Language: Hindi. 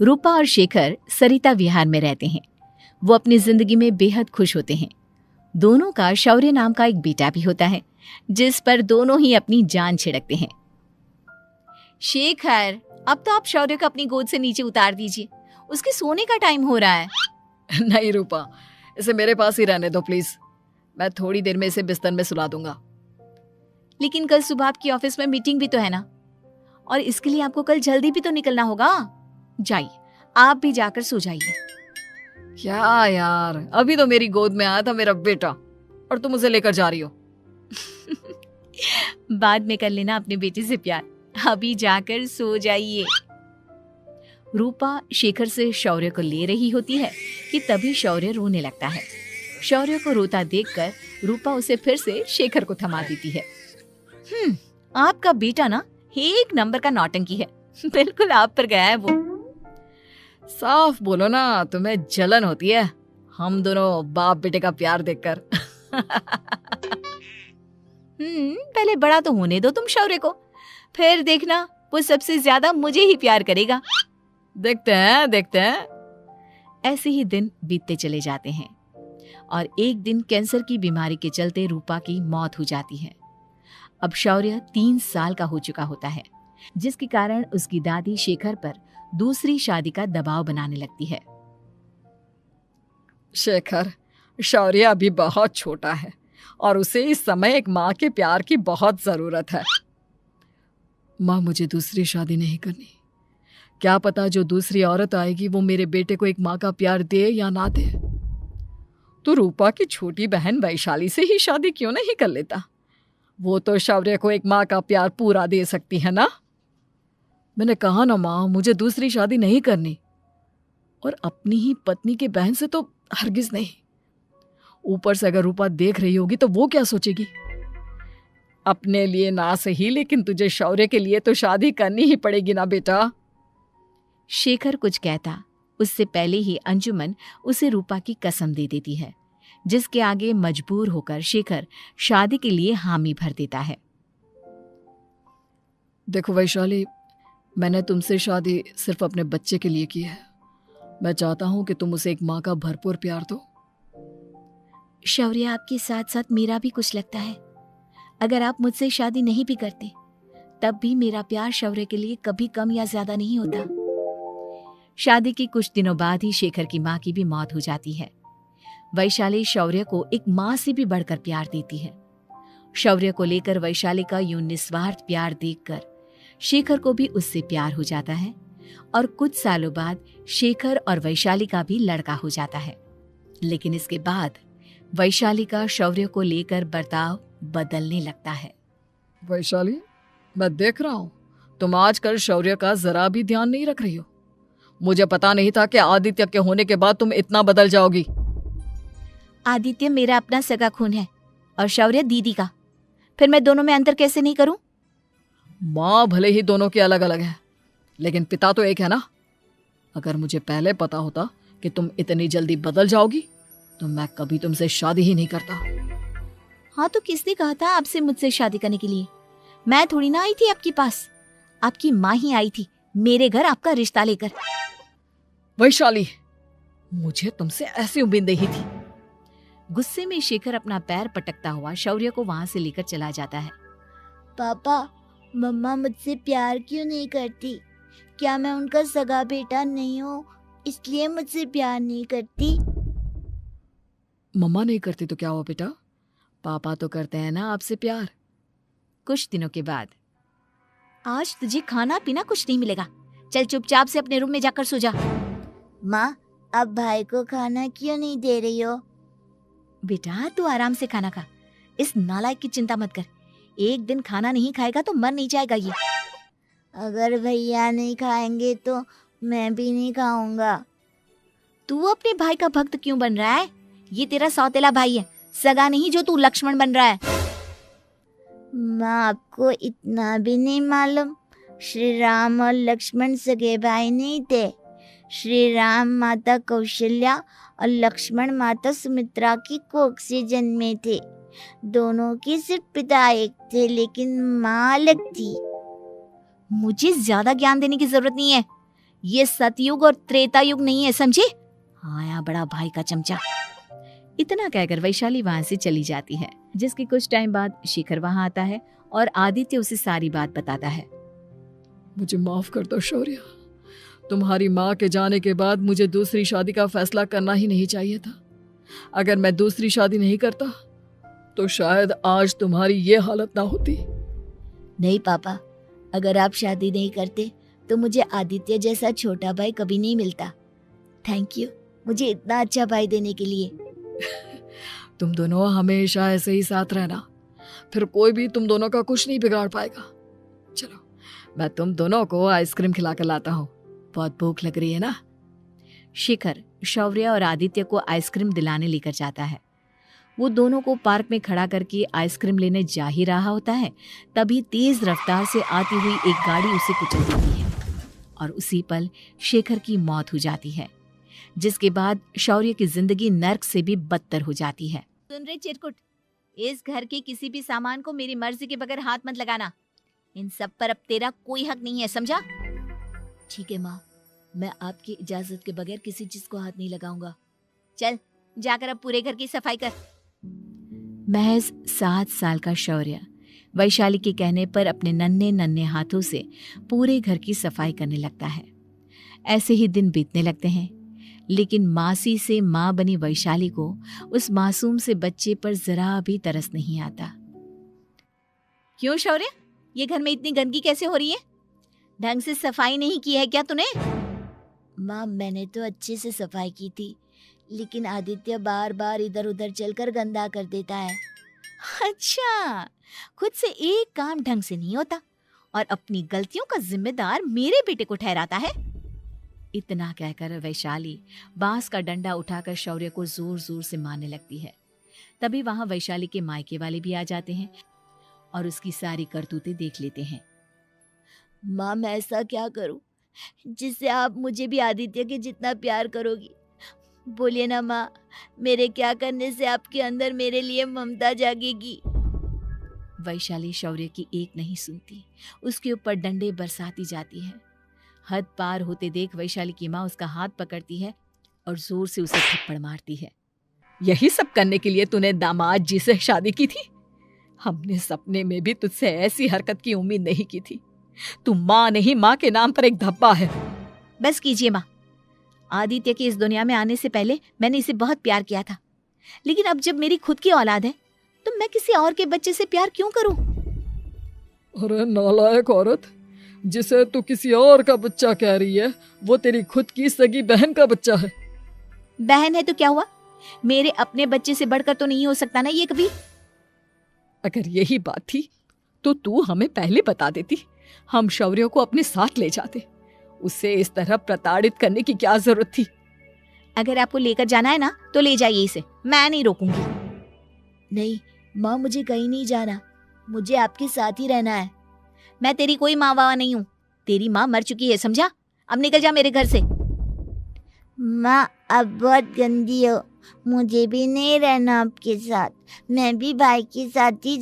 रूपा और शेखर सरिता विहार में रहते हैं। वो अपनी जिंदगी में बेहद खुश होते हैं। दोनों का शौर्य नाम का एक बेटा भी होता है, जिस पर दोनों ही अपनी जान छिड़कते हैं। शेखर, अब तो आप शौर्य को अपनी गोद से नीचे उतार दीजिए, उसके सोने का टाइम हो रहा है। नहीं रूपा, इसे मेरे पास ही रहने दो प्लीज। मैं थोड़ी देर में इसे बिस्तर में सुला दूंगा। लेकिन कल सुबह आपकी ऑफिस में मीटिंग भी तो है ना, और इसके लिए आपको कल जल्दी भी तो निकलना होगा। जाइए, आप भी जाकर सो जाइए। क्या यार, अभी तो मेरी गोद में आया था मेरा बेटा और तुम उसे लेकर जा रही हो। बाद में कर लेना अपने बेटे से प्यार, अभी जाकर सो जाइए। रूपा शेखर से शौर्य को ले रही होती है कि तभी शौर्य रोने लगता है। शौर्य को रोता देखकर रूपा उसे फिर से शेखर को थमा देती है। आपका बेटा ना एक नंबर का नौटंकी है, बिल्कुल आप पर गया है वो। साफ बोलो ना, तुम्हें जलन होती है हम दोनों बाप बेटे का प्यार देखकर। पहले बड़ा तो होने दो तुम शौर्य को, फिर देखना वो सबसे ज्यादा मुझे ही प्यार करेगा। देखते हैं। ऐसे ही दिन बीतते चले जाते हैं और एक दिन कैंसर की बीमारी के चलते रूपा की मौत हो जाती है। अब शौर्य 3 साल का हो चुका होता है, जिसके कारण उसकी दादी शेखर पर दूसरी शादी का दबाव बनाने लगती है। शेखर, शौर्य अभी बहुत छोटा है और उसे इस समय एक माँ के प्यार की बहुत जरूरत है। माँ, मुझे दूसरी शादी नहीं करनी। क्या पता जो दूसरी औरत आएगी वो मेरे बेटे को एक माँ का प्यार दे या ना दे। तो रूपा की छोटी बहन वैशाली से ही शादी क्यों नहीं कर लेता? वो तो शौर्य को एक माँ का प्यार पूरा दे सकती है ना। मैंने कहा ना माँ, मुझे दूसरी शादी नहीं करनी, और अपनी ही पत्नी की बहन से तो हरगिज नहीं। ऊपर से अगर रूपा देख रही होगी तो वो क्या सोचेगी? अपने लिए ना सही, लेकिन तुझे शौर्य के लिए तो शादी करनी ही पड़ेगी ना बेटा। शेखर कुछ कहता उससे पहले ही अंजुमन उसे रूपा की कसम दे देती है, जिसके आगे मजबूर होकर शेखर शादी के लिए हामी भर देता है। देखो वैशाली, मैंने तुमसे शादी सिर्फ अपने बच्चे के लिए की है। मैं चाहता हूं कि तुम उसे एक माँ का भरपूर प्यार दो। शौर्य, आपके साथ साथ मेरा भी कुछ लगता है। अगर आप मुझसे शादी नहीं भी करते तब भी मेरा प्यार शौर्य के लिए कभी कम या ज्यादा नहीं होता। शादी के कुछ दिनों बाद ही शेखर की माँ की भी मौत हो जाती है। वैशाली शौर्य को एक माँ से भी बढ़कर प्यार देती है। शौर्य को लेकर वैशाली का यूं निस्वार्थ प्यार देखकर शेखर को भी उससे प्यार हो जाता है और कुछ सालों बाद शेखर और वैशाली का भी लड़का हो जाता है। लेकिन इसके बाद वैशाली का शौर्य को लेकर बर्ताव बदलने लगता है। वैशाली, मैं देख रहा हूं तुम आजकल शौर्य का जरा भी ध्यान नहीं रख रही हो। मुझे पता नहीं था कि आदित्य के होने के बाद तुम इतना बदल जाओगी। आदित्य मेरा अपना सगा खून है और शौर्य दीदी का, फिर मैं दोनों में अंतर कैसे नहीं करूं? माँ भले ही दोनों की अलग अलग है, लेकिन पिता तो एक है ना। अगर मुझे पहले पता होता कि तुम इतनी जल्दी बदल जाओगी तो मैं कभी तुमसे शादी ही नहीं करता। हाँ, तो किसने कहा था आपसे मुझसे शादी करने के लिए? मैं थोड़ी ना आई थी आपके पास, आपकी माँ ही आई थी मेरे घर आपका रिश्ता लेकर। वैशाली, मुझे तुमसे ऐसी उम्मीद नहीं थी। गुस्से में शेखर अपना पैर पटकता हुआ शौर्य को वहां से लेकर चला जाता है। पापा, मम्मा मुझसे प्यार क्यों नहीं करती? क्या मैं उनका सगा बेटा नहीं हूँ इसलिए मुझसे प्यार नहीं करती? मम्मा नहीं करती तो क्या हुआ बेटा, पापा तो करते हैं ना आपसे प्यार। कुछ दिनों के बाद, आज तुझे खाना पीना कुछ नहीं मिलेगा, चल चुपचाप से अपने रूम में जाकर सो जा। माँ, अब भाई को खाना क्यों नहीं दे रही हो? बेटा तू आराम से खाना खा, इस नालायक की चिंता मत कर। एक दिन खाना नहीं खाएगा तो मर नहीं जाएगा ये। अगर भैया नहीं खाएंगे तो मैं भी नहीं खाऊंगा। तू अपने भाई का भक्त क्यों बन रहा है? ये तेरा सौतेला भाई है, सगा नहीं जो तू लक्ष्मण बन रहा है। माँ, आपको इतना भी नहीं मालूम? श्री राम और लक्ष्मण सगे भाई नहीं थे। श्री राम माता कौशल्या और लक्ष्मण माता सुमित्रा की कोख से जन्मे थे। दोनों के सिर्फ पिता एक थे लेकिन माँ अलग थी। मुझे ज्यादा ज्ञान देने की जरूरत नहीं है, ये सतयुग और त्रेता युग नहीं है, समझे? हाँ यहाँ बड़ा भाई का चमचा। इतना कहकर वैशाली वहां से चली जाती है। जिसके कुछ टाइम बाद शिखर वहां आता है और आदित्य उसे सारी बात बताता है। मुझे माफ कर दो शौर्य, तुम्हारी माँ के जाने के बाद मुझे दूसरी शादी का फैसला करना ही नहीं चाहिए था। अगर मैं दूसरी शादी नहीं करता तो शायद आज तुम्हारी ये हालत ना होती। नहीं पापा, अगर आप शादी नहीं करते तो मुझे आदित्य जैसा छोटा भाई कभी नहीं मिलता। थैंक यू मुझे इतना अच्छा भाई देने के लिए। तुम दोनों हमेशा ऐसे ही साथ रहना, फिर कोई भी तुम दोनों का कुछ नहीं बिगाड़ पाएगा। चलो मैं तुम दोनों को आइसक्रीम खिला कर लाता हूँ, बहुत भूख लग रही है ना। शिखर शौर्य और आदित्य को आइसक्रीम दिलाने लेकर जाता है। वो दोनों को पार्क में खड़ा करके आइसक्रीम लेने जा ही रहा होता है, तभी तेज रफ्तार से आती हुई एक गाड़ी उसे कुचल देती है और उसी पल शेखर की मौत हो जाती है, जिसके बाद शौर्य की जिंदगी नर्क से भी बदतर हो जाती है। सुन रहे चिरकुट, इस घर के किसी भी सामान को मेरी मर्जी के बगैर हाथ मत लगाना। इन सब पर अब तेरा कोई हक नहीं है, समझा? ठीक है माँ, मैं आपकी इजाजत के बगैर किसी चीज को हाथ नहीं लगाऊंगा। चल जाकर अब पूरे घर की सफाई कर। महज 7 साल का शौर्य वैशाली के कहने पर अपने नन्हे नन्हे हाथों से पूरे घर की सफाई करने लगता है। ऐसे ही दिन बीतने लगते हैं, लेकिन मासी से माँ बनी वैशाली को उस मासूम से बच्चे पर जरा भी तरस नहीं आता। क्यों शौर्य, ये घर में इतनी गंदगी कैसे हो रही है? ढंग से सफाई नहीं की है क्या तूने? माँ मैंने तो अच्छे से सफाई की थी, लेकिन आदित्य बार बार इधर उधर चलकर गंदा कर देता है। अच्छा, खुद से एक काम ढंग से नहीं होता और अपनी गलतियों का जिम्मेदार मेरे बेटे को ठहराता है। इतना कहकर वैशाली बांस का डंडा उठाकर शौर्य को जोर जोर से मारने लगती है। तभी वहां वैशाली के मायके वाले भी आ जाते हैं और उसकी सारी करतूतें देख लेते हैं। माँ मैं ऐसा क्या करूं जिससे आप मुझे भी आदित्य के जितना प्यार करोगी? बोलिए ना माँ, मेरे क्या करने से आपके अंदर मेरे लिए ममता जागेगी? वैशाली शौर्य की एक नहीं सुनती, उसके ऊपर डंडे बरसाती जाती है। हद पार होते देख वैशाली की माँ उसका हाथ पकड़ती है और जोर से उसे थप्पड़ मारती है। यही सब करने के लिए तूने दामाद जी से शादी की थी? हमने सपने में भी तुझसे ऐसी हरकत की उम्मीद नहीं की थी। तू माँ नहीं, माँ के नाम पर एक धब्बा है। बस कीजिए माँ, आदित्य के इस दुनिया में आने से पहले मैंने इसे बहुत प्यार किया था, लेकिन अब जब मेरी खुद की औलाद है तो मैं किसी और के बच्चे से प्यार क्यों करूं? अरे नालायक औरत, जिसे तू किसी और का बच्चा कह रही है वो तेरी खुद की सगी बहन का बच्चा है। बहन है तो क्या हुआ, मेरे अपने बच्चे से बढ़कर तो नहीं हो सकता ना ये कभी। अगर यही बात थी तो तू हमें पहले बता देती, हम शौर्य को अपने साथ ले जाते। उसे इस तरह प्रताड़ित करने की क्या जरूरत थी? अगर आपको लेकर जाना है ना तो ले जाइए इसे, मैं नहीं रोकूंगी। नहीं माँ, मुझे कहीं नहीं जाना, मुझे आपके साथ ही रहना है। मैं तेरी कोई माँ बाबा नहीं हूँ, तेरी माँ मर चुकी है, समझा? अब निकल जा मेरे घर से। माँ अब बहुत गंदी हो, मुझे भी नहीं रहना आपके साथ, मैं भी भाई के साथ ही